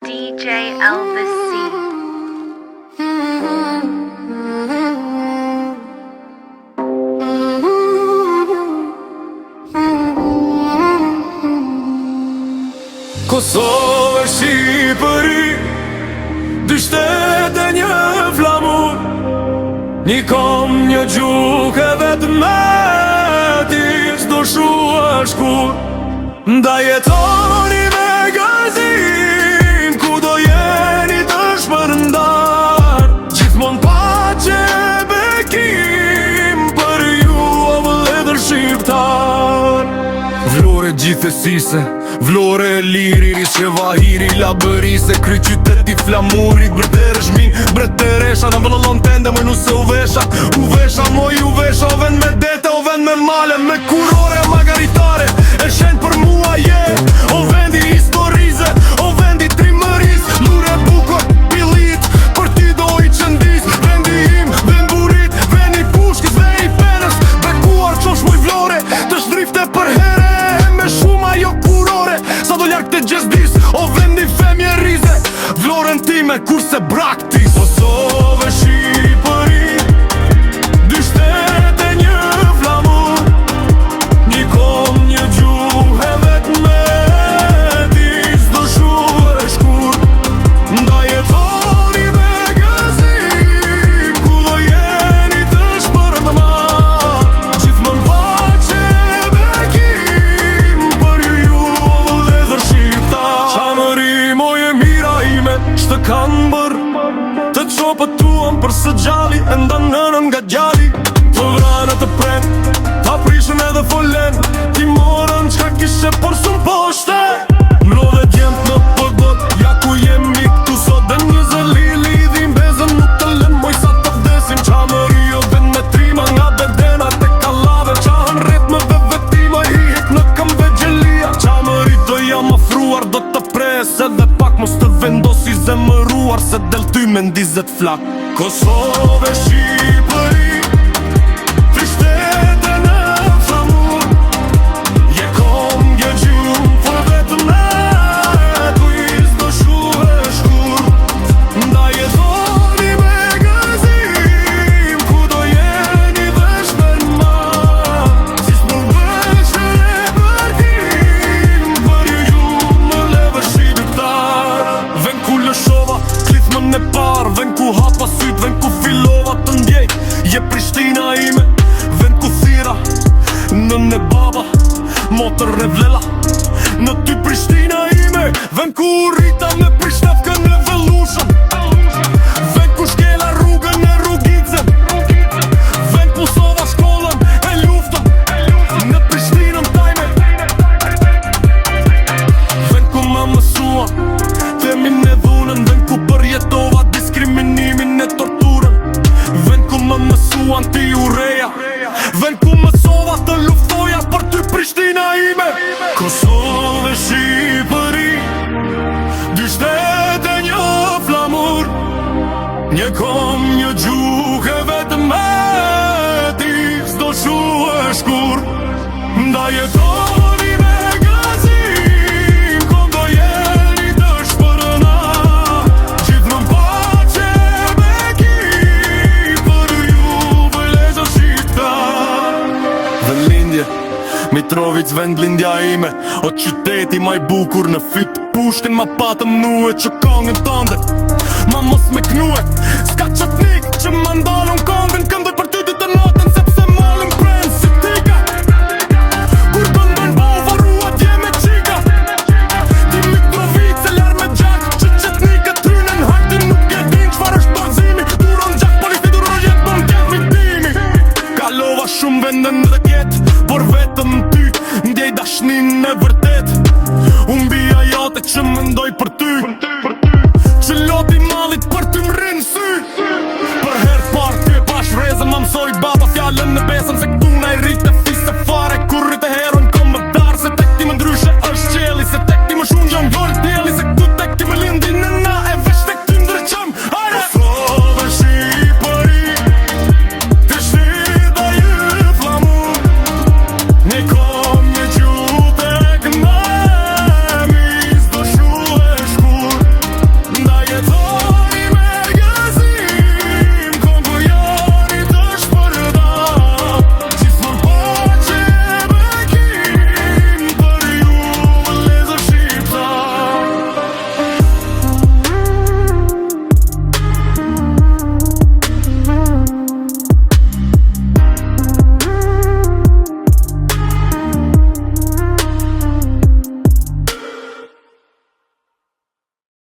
DJ Elvis C. Kosovë, Shqipëri, dy shtete një flamur, një kom, një gjuhë e vetë me ti s'do shua shkur. Nda jetoni me gazin, ku do jeni të shpërndar, gjithmon pace bekim për ju o vëlledër shqiptar. Vlore gjithësise, vlore e liri, rishe vahiri, labërise, kry qyteti flamurit, bërder shmin, bretëresha, në vëllon tende, më nuse u vesha, moj u vesha, o vend me dete, o vend me male, me kurore, magaritare, e shenjë për mua je, o vendi historize, o vendi trimëris, lure bukor, pilit, për ti do i qëndis, vendi im, vend burit, vendi pushkis, ve i penës, bekuar qosh muj vlore, të shdrifte për here, me shuma jo kurore, sa do ljark të gjesdis, o vendi femje rize, vloren time kurse braktis. Kosovë, Shqipëri, dy shtete një flamur, një kom, një gjuhë e vetë me ti s'do shua e shkur. Nda jetoni me gazim, ku do jeni të shpërndar, gjithmon pace bekim për ju o vëlledër shqiptar. Qamëri moje mira ime, shtë kanë bërë të qopët tuam për së gjalli, e nda nënën nga gjalli, të vranë të prend, ta prishën edhe folen, ti morën qka kishe por sun poshte. Mlodhe djemët në pëgot, ja ku jemi këtu sot, dhe një zëli lidhin bezën, nuk të lem moj sa të vdesim. Qamëri o ven me trima nga bedena te kalave, qahën ritmëve vetima, i hik në këmve gjelia. Qamëri do jam afruar, do të pres edhe pak, mos të vendosi zemëruar, se del ty me ndizet flak. Kosovë, Shqipëri, tri shtete në flamur, je kom, je gjumë, për vetë me tu i s'do shua e shkur. Nda jetoni me gazim, ku do jeni dhe shpërndar, si s'mu bësh e bërkim për ju më leve shqiptar. Ven ku lëshova, klithmën e par, ven ku hapa syt, ven ku filova të ndjej, je Prishtina ime, ven ku thira, nën e baba, motër e vlela, në ty Prishtina ime, ven ku rrita me Prishtevkën e Vellushën, ven ku shkela rrugën e Rrugicën, ven ku sova shkollën e luftën, në Prishtinën tajme, ven ku ma mësua temin e dhunën, ven ku përjetova diskriminimin e torturën, ven ku më mësua anti-ureja, ven ku mësova të luftoja për ty Prishtina ime. Kosovë, Shqipëri, dy shtete një flamur, një kom, një gjuhë e vetë me ti s'do shua e shkur. Nda jetoni me gazim, kom do jeni të shpërndar, gjithmon pace bekim për ju vëlledër shqiptar. Dhe lindje, Mitrovic vend lindja ime, o qyteti maj bukur në fit pushken, ma patëm nue që kongën tënde, ma mos me knue, s'ka qatnik që ma ndalën kongën, këndoj për ty ditë natën, sepse malën prend si tika, kur bëndën bova rua tje me qika, ti Mitrovic e lër me gjak, që qetnikët trynen hajti nuk e din qfar është bazimi, duron gjak politi duron jetë bën tjetë vitimi. Kalova shumë vendën dhe kjetë, por vetëm ty ndjej dashnin e vërtet, unë bia jote që më ndoj për ty.